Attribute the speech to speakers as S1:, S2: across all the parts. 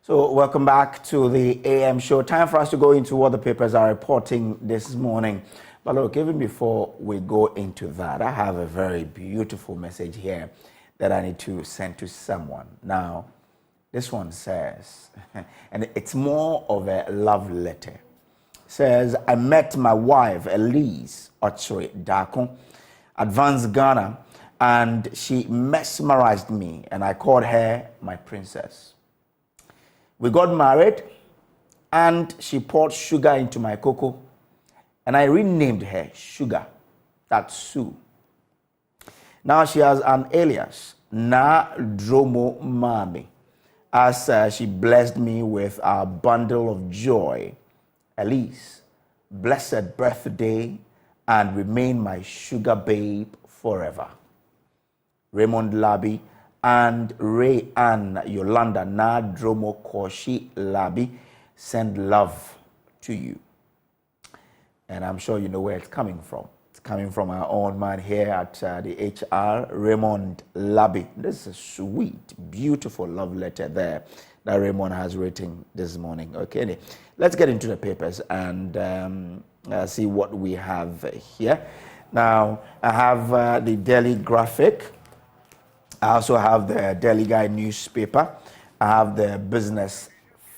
S1: So welcome back to the AM show. Time for us to go into what the papers are reporting this morning. But look, even before we go into that, I have a very beautiful message here that I need to send to someone. Now, this one says, and it's more of a love letter. It says, I met my wife, Elise Ochre Dakon, Advanced Ghana, and she mesmerized me, and I called her my princess. We got married, and she poured sugar into my cocoa, and I renamed her Sugar. That's Sue. Now she has an alias, Na Dromo Mami, as she blessed me with a bundle of joy. Elise, blessed birthday, and remain my sugar babe forever. Raymond Labi and Ray Ann Yolanda Na Dromo Koshi Labi send love to you. And I'm sure you know where it's coming from. It's coming from our own man here at the HR, Raymond Labi. This is a sweet, beautiful love letter there that Raymond has written this morning. Okay, let's get into the papers and see what we have here. Now, I have the Daily Graphic. I also have the Daily Guide newspaper. I have the Business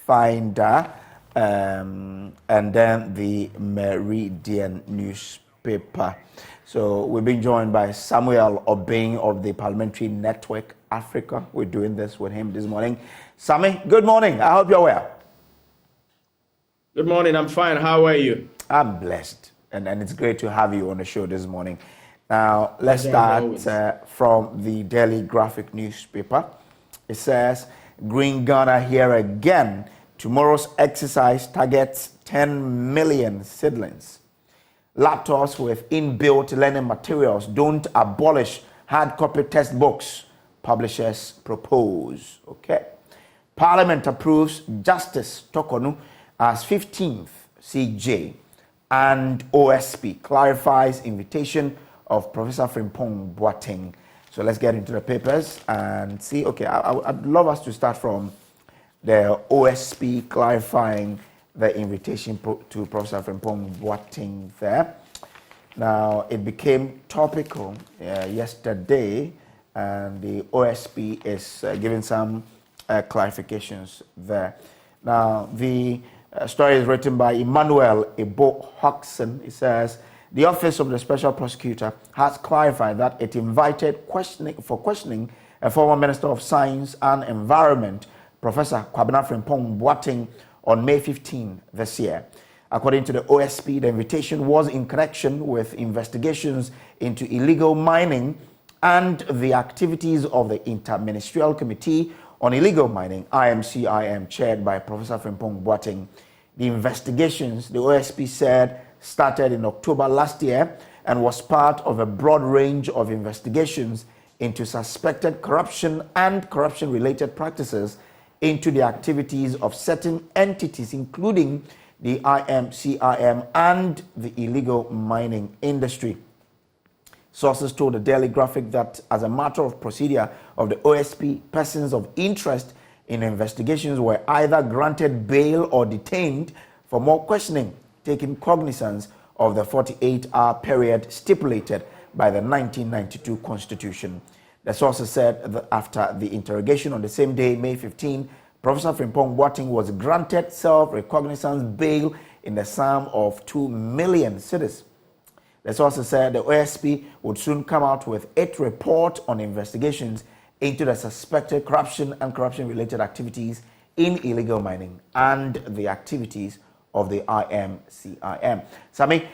S1: Finder, and then the Meridian newspaper. So we've been joined by Samuel Obeng of the Parliamentary Network Africa. We're doing this with him this morning. Sammy, good morning. I hope you're well.
S2: Good morning. I'm fine. How are you?
S1: I'm blessed, and it's great to have you on the show this morning. Now, let's start from the Daily Graphic newspaper. It says, Green Ghana here again. Tomorrow's exercise targets 10 million seedlings. Laptops with inbuilt learning materials don't abolish hard copy textbooks, publishers propose. Okay. Parliament approves Justice Tokonu as 15th CJ, and OSP clarifies invitation of Professor Frimpong Boateng. So let's get into the papers and see. Okay, I'd love us to start from the OSP clarifying the invitation to Professor Frimpong Boateng there. Now, it became topical yesterday, and the OSP is giving some clarifications there. Now, the story is written by Emmanuel Ebo Hodgson. It says, the Office of the Special Prosecutor has clarified that it invited questioning a former Minister of Science and Environment, Professor Kwabena Frimpong Boateng, on May 15 this year. According to the OSP, the invitation was in connection with investigations into illegal mining and the activities of the Interministerial Committee on Illegal Mining, IMCIM, chaired by Professor Frimpong Boateng. The investigations, the OSP said, started in October last year and was part of a broad range of investigations into suspected corruption and corruption-related practices into the activities of certain entities, including the IMCIM and the illegal mining industry. Sources told the Daily Graphic that as a matter of procedure of the OSP, persons of interest in investigations were either granted bail or detained for more questioning, taking cognizance of the 48-hour period stipulated by the 1992 Constitution. The sources said that after the interrogation on the same day, May 15, Professor Frimpong Boateng was granted self-recognizance bail in the sum of 2 million cedis. The sources said the OSP would soon come out with its report on investigations into the suspected corruption and corruption-related activities in illegal mining and the activities of the IMCIM. Sammy,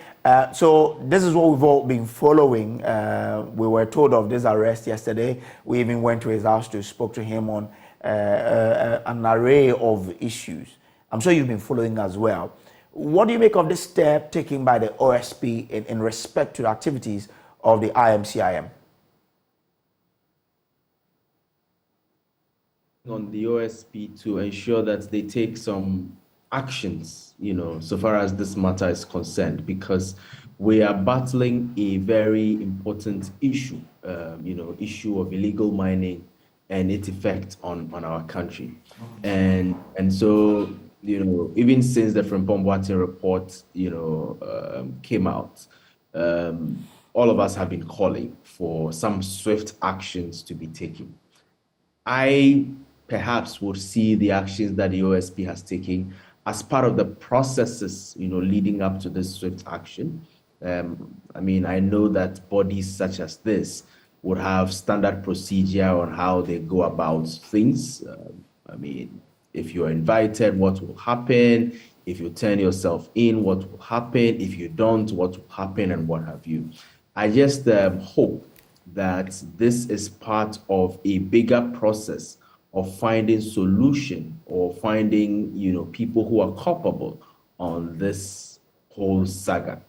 S1: so this is what we've all been following. We were told of this arrest yesterday. We even went to his house to spoke to him on an array of issues. I'm sure you've been following as well. What do you make of this step taken by the OSP in respect to the activities of the IMCIM?
S2: On the OSP to ensure that they take some actions, so far as this matter is concerned, because we are battling a very important issue, issue of illegal mining and its effect on our country. And so, even since the Frimpong Boateng report, came out, all of us have been calling for some swift actions to be taken. I perhaps would see the actions that the OSP has taken as part of the processes, leading up to this swift action. I know that bodies such as this would have standard procedure on how they go about things. If you're invited, what will happen? If you turn yourself in, what will happen? If you don't, what will happen, and what have you? I just hope that this is part of a bigger process of finding solution or finding, people who are culpable on this whole saga.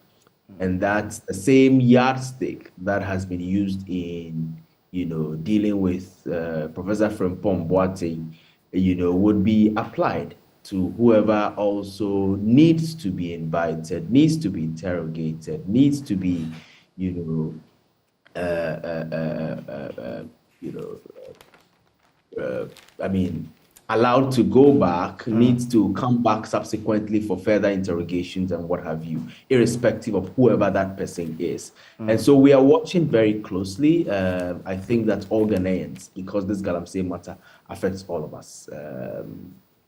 S2: And that's the same yardstick that has been used in, dealing with Professor Frimpong Boateng, would be applied to whoever also needs to be invited, needs to be interrogated, needs to be, allowed to go back, needs to come back subsequently for further interrogations and what have you, irrespective of whoever that person is. And so we are watching very closely. I think that all Ghanaians, because this Galamsey matter affects all of us,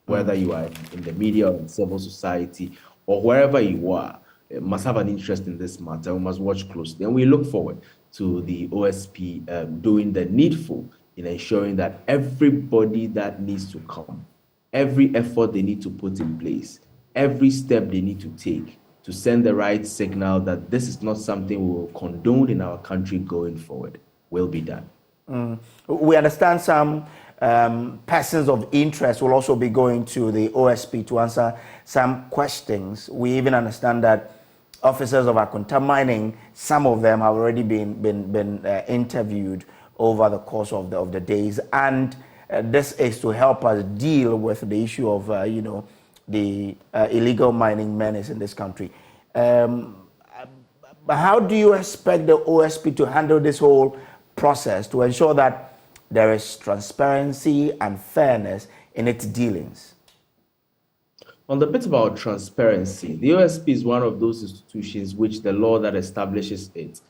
S2: whether you are in the media or in civil society or wherever you are, must have an interest in this matter. We must watch closely. And we look forward to the OSP doing the needful in ensuring that everybody that needs to come, every effort they need to put in place, every step they need to take to send the right signal that this is not something we will condone in our country going forward will be done.
S1: We understand some persons of interest will also be going to the OSP to answer some questions. We even understand that officers of Akunta Mining, some of them have already been interviewed over the course of the days, and this is to help us deal with the issue of the illegal mining menace in this country. How do you expect the OSP to handle this whole process to ensure that there is transparency and fairness in its dealings?
S2: On the bit about transparency, the OSP is one of those institutions which the law that establishes it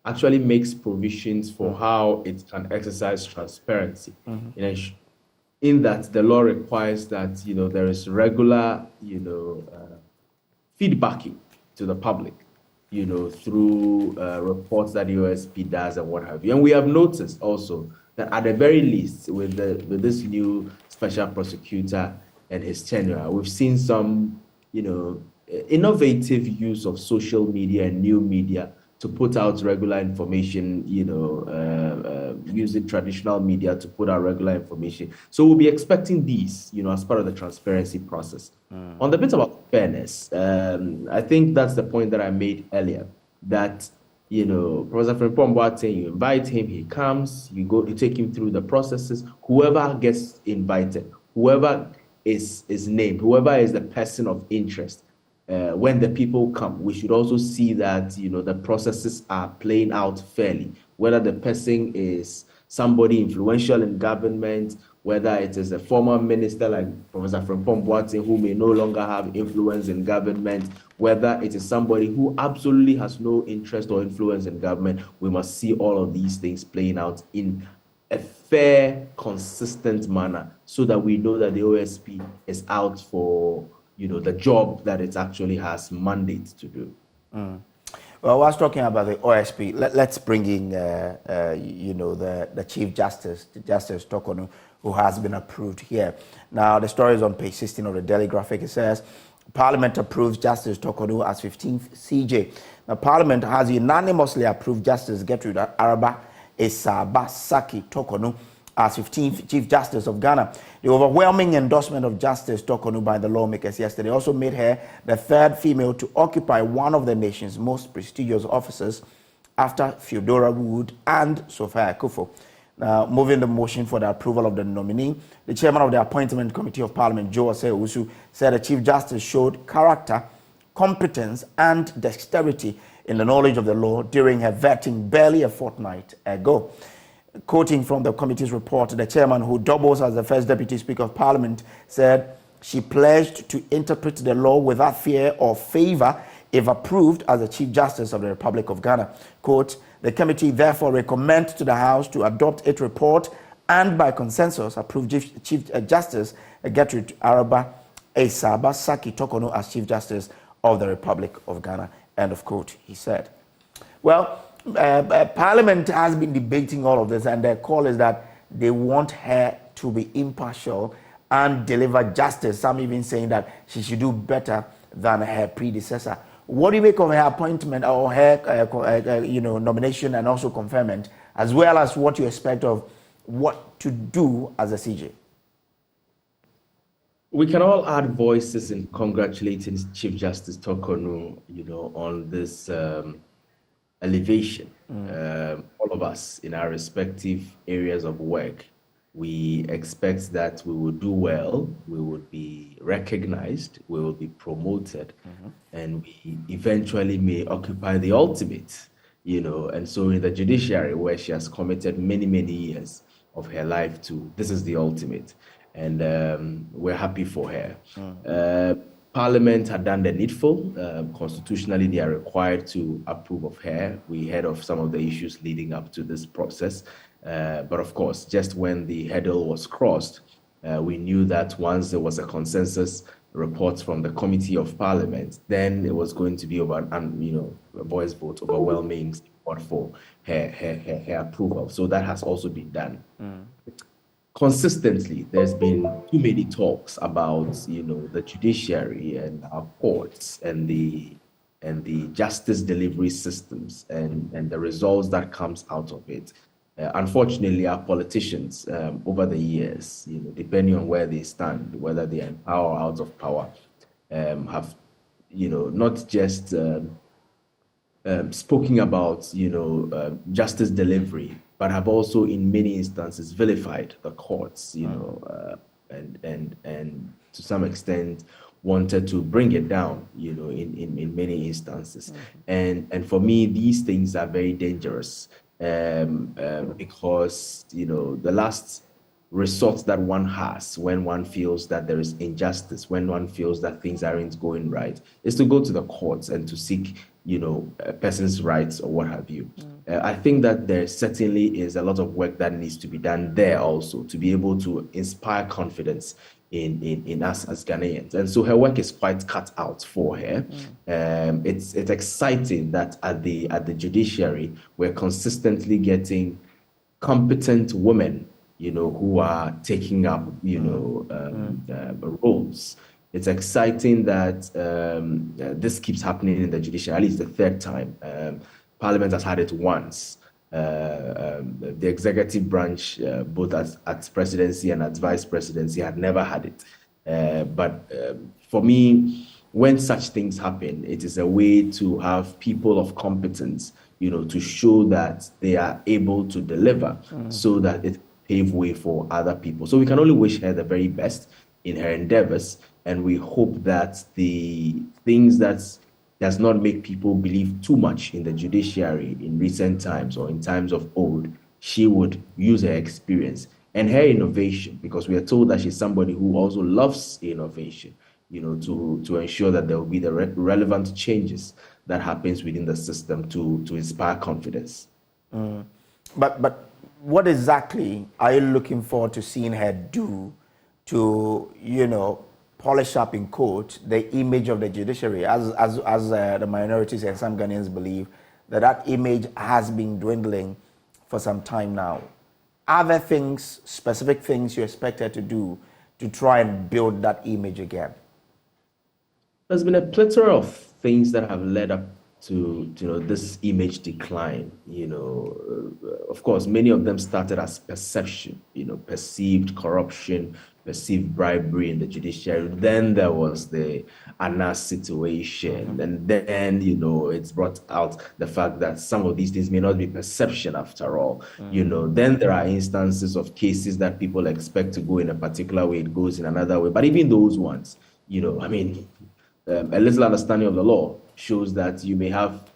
S2: actually makes provisions for how it can exercise transparency. In that the law requires that there is regular feedbacking to the public through reports that the OSP does and what have you. And we have noticed also that at the very least with this new special prosecutor and his tenure, we've seen some innovative use of social media and new media to put out regular information, using traditional media to put out regular information. So we'll be expecting these, as part of the transparency process. On the bit about fairness, I think that's the point that I made earlier, that, Professor Frimpong Boateng, you invite him, he comes, you take him through the processes. Whoever gets invited, whoever is named, whoever is the person of interest, when the people come, we should also see that the processes are playing out fairly. Whether the person is somebody influential in government, whether it is a former minister like Professor Frimpong Boateng who may no longer have influence in government, whether it is somebody who absolutely has no interest or influence in government, we must see all of these things playing out in a fair, consistent manner so that we know that the OSP is out for the job that it actually has mandate to do.
S1: Well, whilst talking about the OSP, let's bring in, the Chief Justice, Justice Tokonu, who has been approved here. Now, the story is on page 16 of the Daily Graphic. It says, Parliament approves Justice Tokonu as 15th CJ. Now, Parliament has unanimously approved Justice Gertrude Araba Esabasaki Tokonu as 15th Chief Justice of Ghana. The overwhelming endorsement of Justice Tokonu by the lawmakers yesterday also made her the third female to occupy one of the nation's most prestigious offices after Theodora Wood and Sophia Akufo. Now, moving the motion for the approval of the nominee, the chairman of the Appointment Committee of Parliament, Joe Osei-Owusu, said the Chief Justice showed character, competence, and dexterity in the knowledge of the law during her vetting barely a fortnight ago. Quoting from the committee's report, the chairman, who doubles as the first deputy speaker of parliament, said she pledged to interpret the law without fear or favor if approved as the Chief Justice of the Republic of Ghana. Quote, the committee therefore recommends to the House to adopt its report and by consensus approve Chief Justice Gertrude Araba Esaba Saki Tokono as Chief Justice of the Republic of Ghana. End of quote, he said. Well, Parliament has been debating all of this, and their call is that they want her to be impartial and deliver justice. Some even saying that she should do better than her predecessor. What do you make of her appointment or her nomination and also conferment, as well as what you expect of what to do as a CJ?
S2: We can all add voices in congratulating Chief Justice Tokonu, on this elevation. All of us in our respective areas of work, we expect that we will do well, we will be recognized, we will be promoted, and we eventually may occupy the ultimate, And so in the judiciary, where she has committed many, many years of her life to, this is the ultimate. And we're happy for her. Parliament had done the needful. Constitutionally, they are required to approve of her. We heard of some of the issues leading up to this process. But of course, just when the hurdle was crossed, we knew that once there was a consensus report from the Committee of Parliament, then it was going to be over, a voice vote, overwhelming support for her approval. So that has also been done. Consistently, there's been too many talks about, the judiciary and our courts and the justice delivery systems and the results that comes out of it. Unfortunately, our politicians over the years, depending on where they stand, whether they are in power or out of power, have, not just spoken about, justice delivery, but have also, in many instances, vilified the courts, and to some extent wanted to bring it down, in many instances. And for me, these things are very dangerous. Because the last resort that one has when one feels that there is injustice, when one feels that things aren't going right, is to go to the courts and to seek a person's rights or what have you. I think that there certainly is a lot of work that needs to be done there also to be able to inspire confidence in us as Ghanaians. And so her work is quite cut out for her. It's exciting that at the judiciary, we're consistently getting competent women, who are taking up, roles. It's exciting that this keeps happening in the judiciary, at least the third time. Parliament has had it once. The executive branch, both at presidency and at vice presidency, had never had it. But for me, when such things happen, it is a way to have people of competence, to show that they are able to deliver so that it pave way for other people. So we can only wish her the very best in her endeavors. And we hope that the things that does not make people believe too much in the judiciary in recent times or in times of old, she would use her experience and her innovation, because we are told that she's somebody who also loves innovation, to ensure that there will be the relevant changes that happens within the system to inspire confidence.
S1: But what exactly are you looking forward to seeing her do to, polish up in court the image of the judiciary, as the minorities and some Ghanaians believe that image has been dwindling for some time now? Other things, specific things you expect her to do to try and build that image again?
S2: There's been a plethora of things that have led up to this image decline. Of course, many of them started as perception, perceived corruption, perceived bribery in the judiciary. Then there was the Anna situation, and then it's brought out the fact that some of these things may not be perception after all. Then there are instances of cases that people expect to go in a particular way, it goes in another way. But even those ones, a little understanding of the law shows that you may have,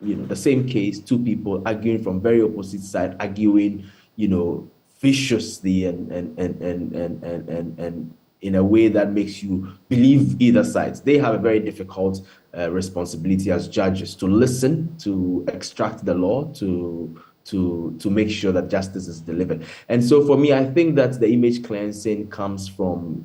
S2: the same case, two people arguing from very opposite side, arguing, viciously and in a way that makes you believe either side. They have a very difficult responsibility as judges to listen, to extract the law, to make sure that justice is delivered. And so for me, I think that the image cleansing comes from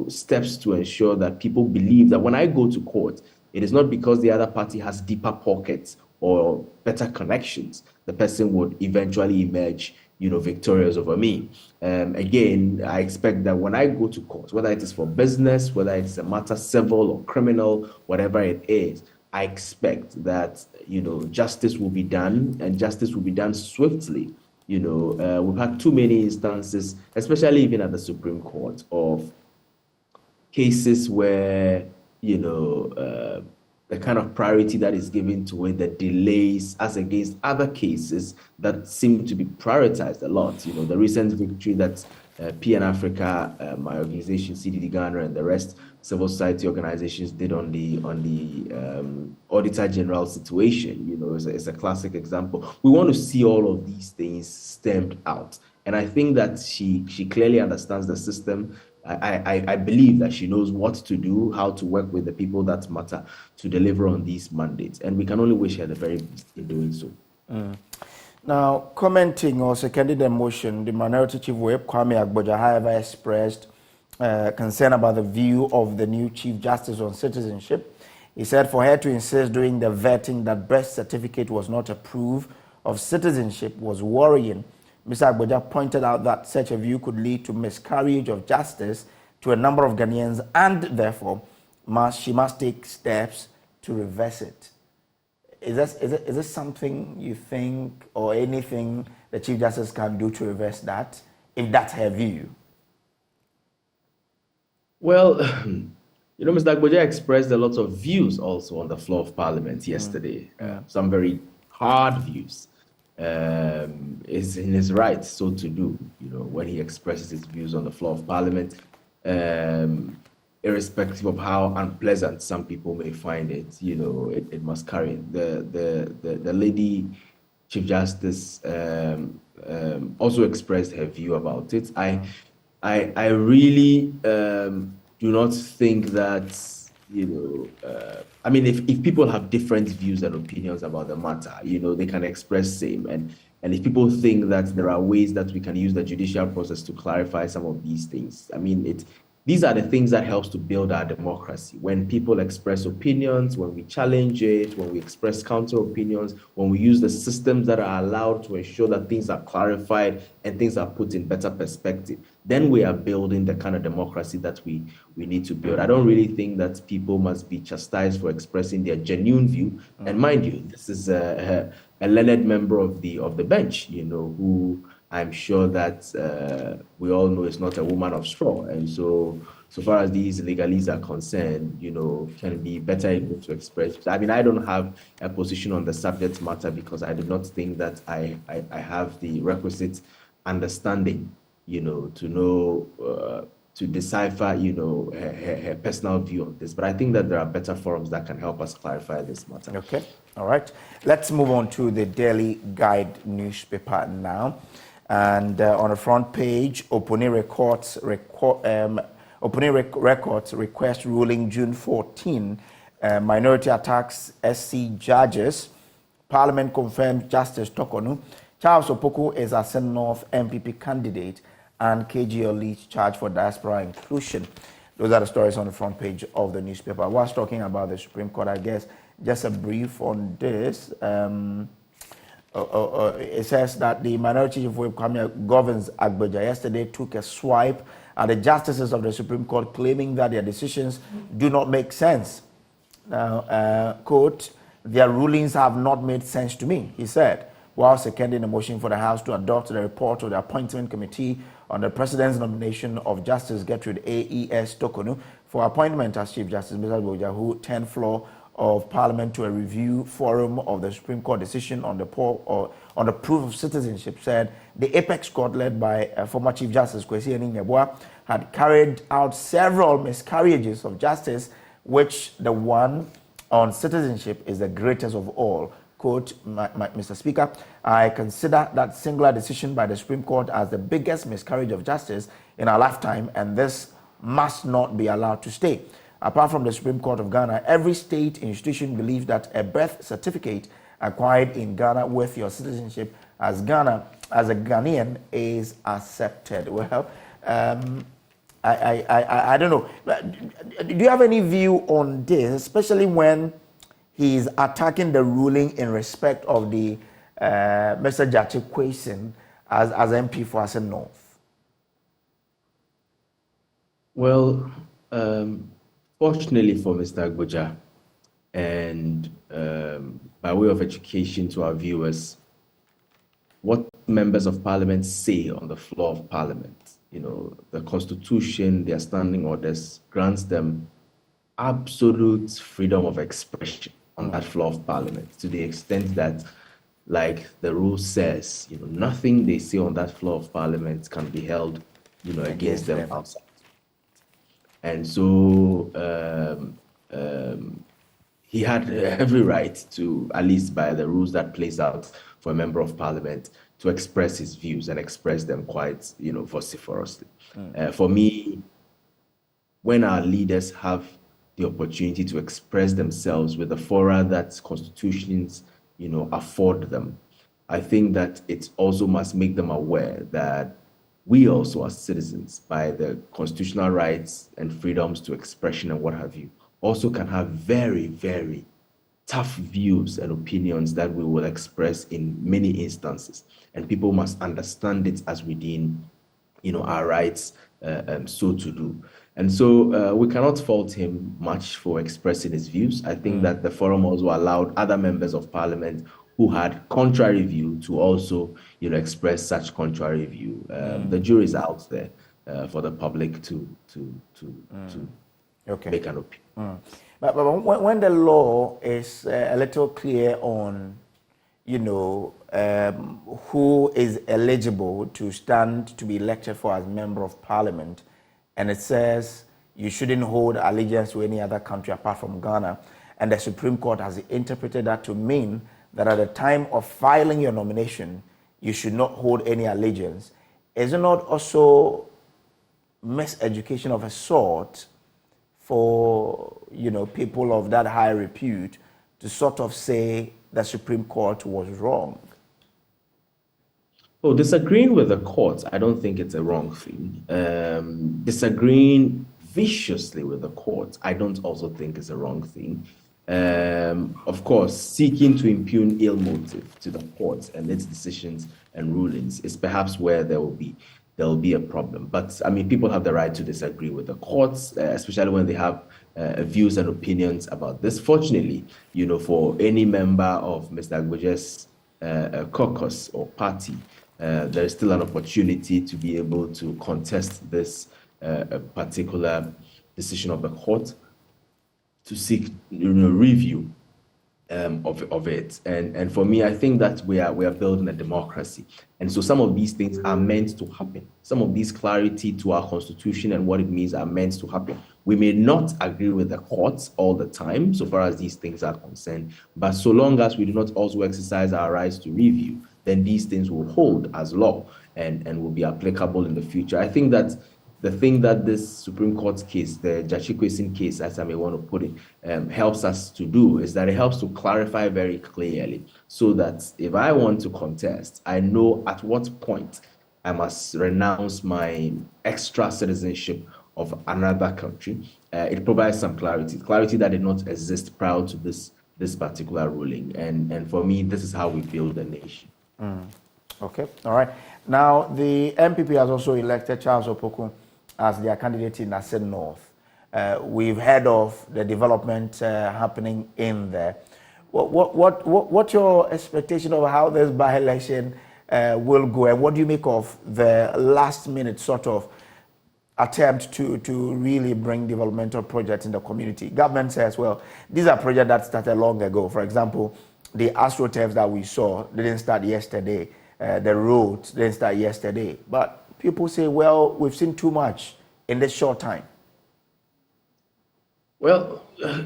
S2: steps to ensure that people believe that when I go to court, it is not because the other party has deeper pockets or better connections. The person would eventually emerge victorious over me. Again, I expect that when I go to court, whether it is for business, whether it's a matter civil or criminal, whatever it is, I expect that justice will be done, and justice will be done swiftly. We've had too many instances, especially even at the Supreme Court, of cases where the kind of priority that is given to it, the delays as against other cases that seem to be prioritized a lot. The recent victory that PN Africa, my organization, CDD Ghana, and the rest civil society organizations did on the Auditor General situation, it's a classic example. We want to see all of these things stamped out. And I think that she clearly understands the system. I believe that she knows what to do, how to work with the people that matter to deliver on these mandates. And we can only wish her the very best in doing so.
S1: Now, commenting or seconding the motion, the Minority Chief Whip, Kwame Agboja, however, expressed concern about the view of the new Chief Justice on citizenship. He said for her to insist during the vetting that birth certificate was not a proof of citizenship was worrying. Mr. Agboja pointed out that such a view could lead to miscarriage of justice to a number of Ghanaians, and therefore she must take steps to reverse it. Is this something you think, or anything the Chief Justice can do to reverse that, if that's her view?
S2: Well, Mr. Agboja expressed a lot of views also on the floor of Parliament yesterday, some very hard views. Is in his right so to do, when he expresses his views on the floor of Parliament, irrespective of how unpleasant some people may find it, it must carry. The lady Chief Justice also expressed her view about it. I really do not think that if people have different views and opinions about the matter, they can express same. And if people think that there are ways that we can use the judicial process to clarify some of these things, these are the things that helps to build our democracy. When people express opinions, when we challenge it, when we express counter opinions, when we use the systems that are allowed to ensure that things are clarified and things are put in better perspective, then we are building the kind of democracy that we need to build. I don't really think that people must be chastised for expressing their genuine view. And mind you, this is a learned member of the bench, who I'm sure that we all know is not a woman of straw. And so far as these legalese are concerned, can be better able to express. I don't have a position on the subject matter because I do not think that I have the requisite understanding, to know, to decipher, her personal view on this. But I think that there are better forums that can help us clarify this matter.
S1: Okay, all right. Let's move on to the Daily Guide newspaper now. And on the front page, Opening Records request ruling June 14. Minority attacks SC judges. Parliament confirms Justice Tokonu. Charles Opoku is Asen North MPP candidate, and KGL leads charge for diaspora inclusion. Those are the stories on the front page of the newspaper. Whilst talking about the Supreme Court, I guess just a brief on this. It says that the Minority Chief Whip governs Agboja yesterday took a swipe at the justices of the Supreme Court, claiming that their decisions do not make sense. Now, quote, their rulings have not made sense to me, he said, while seconding a motion for the House to adopt the report of the Appointment Committee on the President's nomination of Justice Gertrude A.E.S. Tokonu for appointment as Chief Justice. Mr. Agboja, who 10th floor of Parliament to a review forum of the Supreme Court decision on the proof of citizenship, said the apex court led by former Chief Justice Kwesi Anin-Yeboah had carried out several miscarriages of justice, which the one on citizenship is the greatest of all. quote, Mr. Speaker, I consider that singular decision by the Supreme Court as the biggest miscarriage of justice in our lifetime, and this must not be allowed to stay. Apart from the Supreme Court of Ghana, every state institution believes that a birth certificate acquired in Ghana with your citizenship as a Ghanaian is accepted. Well, I don't know. Do you have any view on this, especially when he's attacking the ruling in respect of the Mr. Jachi Kwesen as MP for Assin North?
S2: Well, fortunately for Mr. Agboja, and by way of education to our viewers, what members of parliament say on the floor of parliament, the constitution, their standing orders, grants them absolute freedom of expression on that floor of parliament, to the extent that, like the rule says, nothing they say on that floor of parliament can be held, against them outside. And so he had every right to, at least by the rules that plays out for a member of parliament, to express his views and express them quite, vociferously. For me, when our leaders have the opportunity to express themselves with the fora that constitutions, afford them, I think that it also must make them aware that we also, as citizens, by the constitutional rights and freedoms to expression and what have you, also can have very, very tough views and opinions that we will express in many instances. And people must understand it as within, our rights, so to do. And so we cannot fault him much for expressing his views. I think that the forum also allowed other members of parliament who had contrary view to also, express such contrary view. The jury is out there for the public to make an opinion.
S1: But when the law is a little clear on, who is eligible to stand to be elected for as member of parliament, and it says you shouldn't hold allegiance to any other country apart from Ghana, and the Supreme Court has interpreted that to mean that at the time of filing your nomination, you should not hold any allegiance. Is it not also miseducation of a sort for, people of that high repute to sort of say the Supreme Court was wrong?
S2: Oh, disagreeing with the court, I don't think it's a wrong thing. Disagreeing viciously with the court, I don't also think is a wrong thing. Of course, seeking to impugn ill motive to the court and its decisions and rulings is perhaps where there will be a problem. But people have the right to disagree with the courts, especially when they have views and opinions about this. Fortunately, for any member of Mr. Agboja's caucus or party, there is still an opportunity to be able to contest this particular decision of the court, to seek review of it. And for me, I think that we are building a democracy. And so some of these things are meant to happen. Some of these clarity to our constitution and what it means are meant to happen. We may not agree with the courts all the time, so far as these things are concerned, but so long as we do not also exercise our rights to review, then these things will hold as law and will be applicable in the future. I think that the thing that this Supreme Court case, the Jachi Kwesen case, as I may want to put it, helps us to do is that it helps to clarify very clearly, so that if I want to contest, I know at what point I must renounce my extra citizenship of another country. It provides some clarity that did not exist prior to this particular ruling. And for me, this is how we build a nation.
S1: Okay, all right. Now, the MPP has also elected Charles Opoku as their candidate in Assin North. We've heard of the development happening in there. What's your expectation of how this by-election will go, and what do you make of the last-minute sort of attempt to really bring developmental projects in the community? Government says, well, these are projects that started long ago. For example, the AstroTurfs that we saw didn't start yesterday. The roads didn't start yesterday. But people say, well, we've seen too much in this short time.
S2: Well,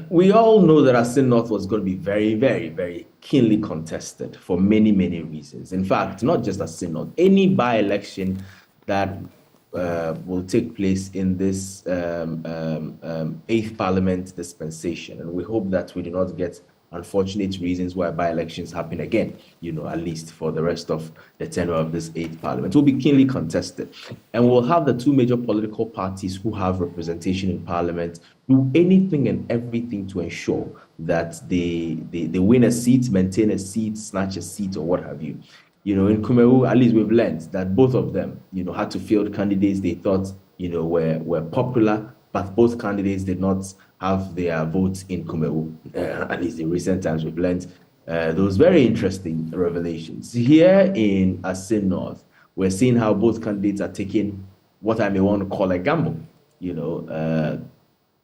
S2: we all know that Asin North was going to be very, very, very keenly contested for many, many reasons. In fact, not just Asin North, any by-election that will take place in this eighth parliament dispensation. And we hope that we do not get unfortunate reasons why by-elections happen again, at least for the rest of the tenure of this eighth parliament. It will be keenly contested. And we'll have the two major political parties who have representation in parliament do anything and everything to ensure that they win a seat, maintain a seat, snatch a seat, or what have you. In Kumeru, at least we've learned that both of them, had to field candidates they thought, were popular, but both candidates did not have their votes in Kumeru. At least in recent times, we've learned those very interesting revelations. Here in Asin North, we're seeing how both candidates are taking what I may want to call a gamble,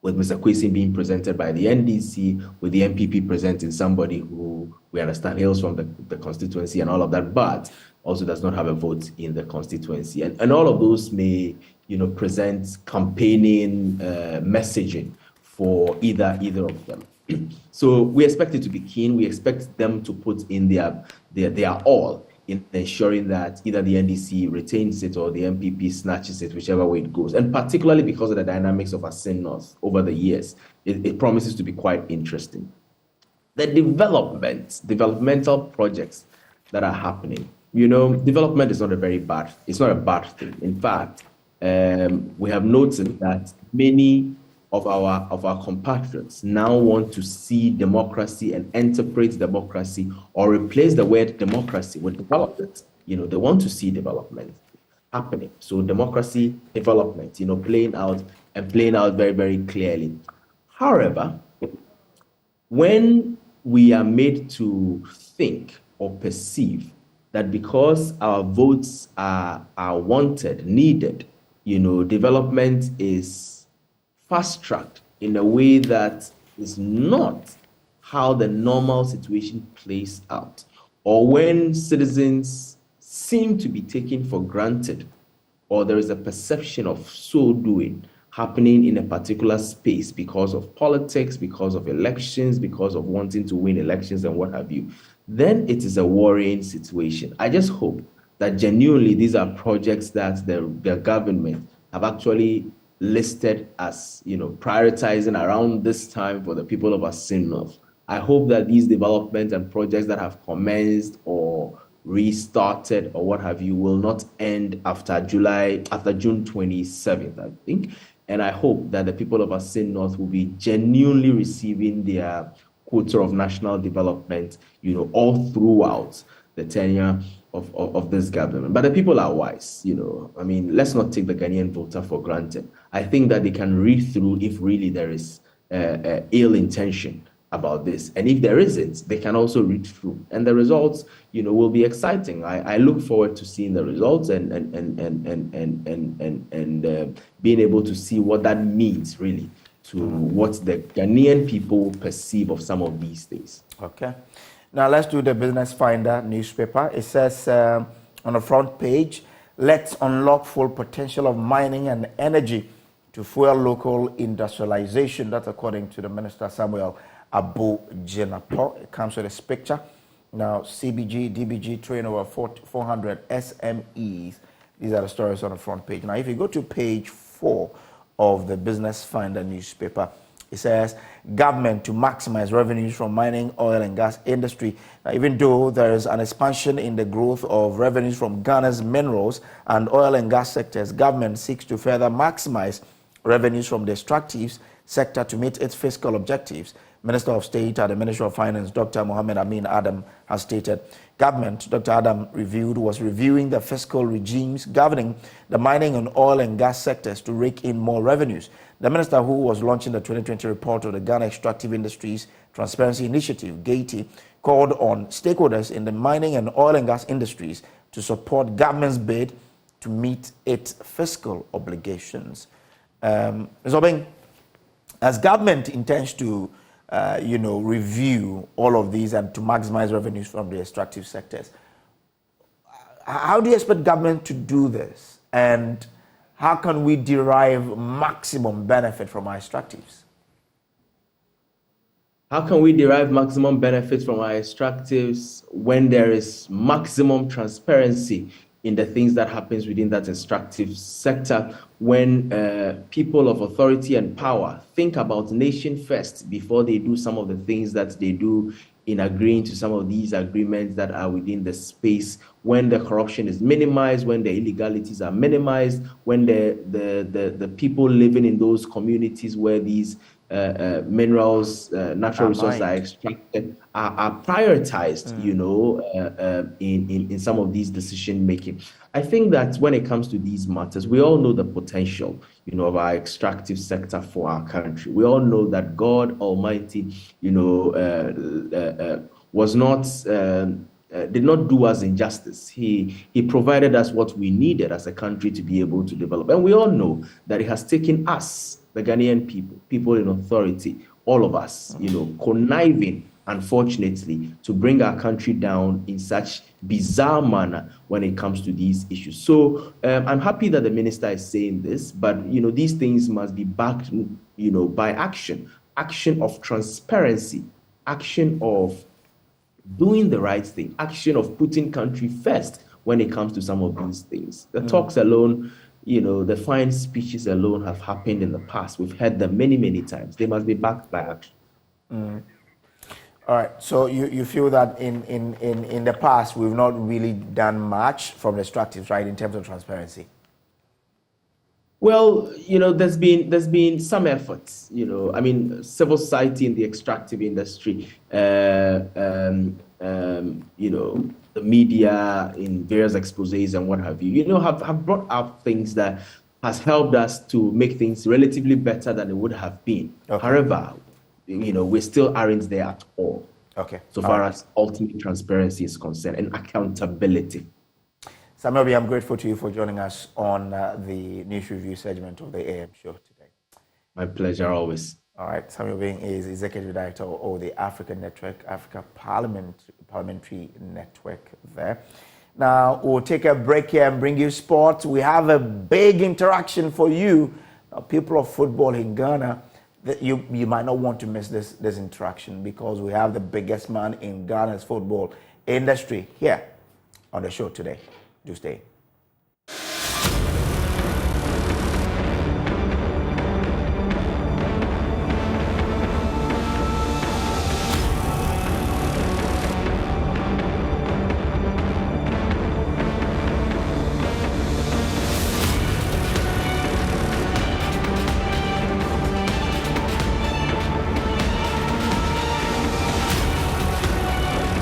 S2: with Mr. Kwesi being presented by the NDC, with the MPP presenting somebody who we understand hails from the constituency and all of that, but also does not have a vote in the constituency. And all of those may, present campaigning messaging for either of them. So we expect it to be keen. We expect them to put in their all in ensuring that either the NDC retains it or the MPP snatches it, whichever way it goes. And particularly because of the dynamics of Asin North over the years, it promises to be quite interesting. The developmental projects that are happening, development is not a bad thing. In fact, we have noted that many of our compatriots now want to see democracy and interpret democracy or replace the word democracy with development. They want to see development happening. So democracy, development, playing out very, very clearly. However, when we are made to think or perceive that because our votes are wanted, needed, development is fast-tracked in a way that is not how the normal situation plays out, or when citizens seem to be taken for granted, or there is a perception of so doing happening in a particular space because of politics, because of elections, because of wanting to win elections and what have you, then it is a worrying situation. I just hope that genuinely these are projects that the government have actually listed as, prioritizing around this time for the people of Asin North. I hope that these developments and projects that have commenced or restarted or what have you will not end after June 27th, I think. And I hope that the people of Asin North will be genuinely receiving their quota of national development, all throughout the tenure of this government. But the people are wise, let's not take the Ghanaian voter for granted. I think that they can read through if really there is ill intention about this. And if there isn't, they can also read through. And the results, will be exciting. I look forward to seeing the results and being able to see what that means really to what the Ghanaian people perceive of some of these things.
S1: Okay. Now let's do the Business Finder newspaper. It says on the front page, let's unlock full potential of mining and energy to fuel local industrialization. That's according to the Minister Samuel Abu Jinapo. It comes with this picture. Now, CBG, DBG train over 400 SMEs. These are the stories on the front page. Now, if you go to page 4 of the Business Finder newspaper, it says government to maximize revenues from mining, oil and gas industry. Now, even though there is an expansion in the growth of revenues from Ghana's minerals and oil and gas sectors, government seeks to further maximize revenues from the extractives sector to meet its fiscal objectives. Minister of State at the Ministry of Finance, Dr. Mohammed Amin Adam, has stated government, Dr. Adam was reviewing the fiscal regimes governing the mining and oil and gas sectors to rake in more revenues. The minister, who was launching the 2020 report of the Ghana Extractive Industries Transparency Initiative, GATI, called on stakeholders in the mining and oil and gas industries to support government's bid to meet its fiscal obligations. Ms. Obeng, as government intends to review all of these and to maximize revenues from the extractive sectors, how do you expect government to do this? And how can we derive maximum benefit from our extractives?
S2: How can we derive maximum benefits from our extractives when there is maximum transparency in the things that happens within that extractive sector, when people of authority and power think about nation first before they do some of the things that they do in agreeing to some of these agreements that are within the space, when the corruption is minimized, when the illegalities are minimized, when the people living in those communities where these minerals, natural resources are extracted, are prioritized, in some of these decision making. I think that when it comes to these matters, we all know the potential, of our extractive sector for our country. We all know that God Almighty, was not did not do us injustice. He provided us what we needed as a country to be able to develop. And we all know that it has taken us, the Ghanaian people in authority, all of us, conniving, unfortunately, to bring our country down in such bizarre manner when it comes to these issues. So I'm happy that the minister is saying this, but these things must be backed, by action of transparency, action of doing the right thing, action of putting country first when it comes to some of these things. The talks alone, the fine speeches alone have happened in the past. We've heard them many, many times. They must be backed by action.
S1: All right. So you feel that in the past we've not really done much from the extractives, right, in terms of transparency?
S2: Well, there's been some efforts. I mean, civil society in the extractive industry, the media in various exposés and what have you, have brought out things that has helped us to make things relatively better than it would have been. Okay. However, we still aren't there at all.
S1: Okay.
S2: So far as ultimate transparency is concerned and accountability.
S1: Sammy, I'm grateful to you for joining us on the News Review segment of the AM show today.
S2: My pleasure, always.
S1: All right. Sammy Obeng is Executive Director of the African Network, Africa Parliamentary Network there. Now, we'll take a break here and bring you sports. We have a big interaction for you, people of football in Ghana. That you might not want to miss this interaction, because we have the biggest man in Ghana's football industry here on the show today. Do stay.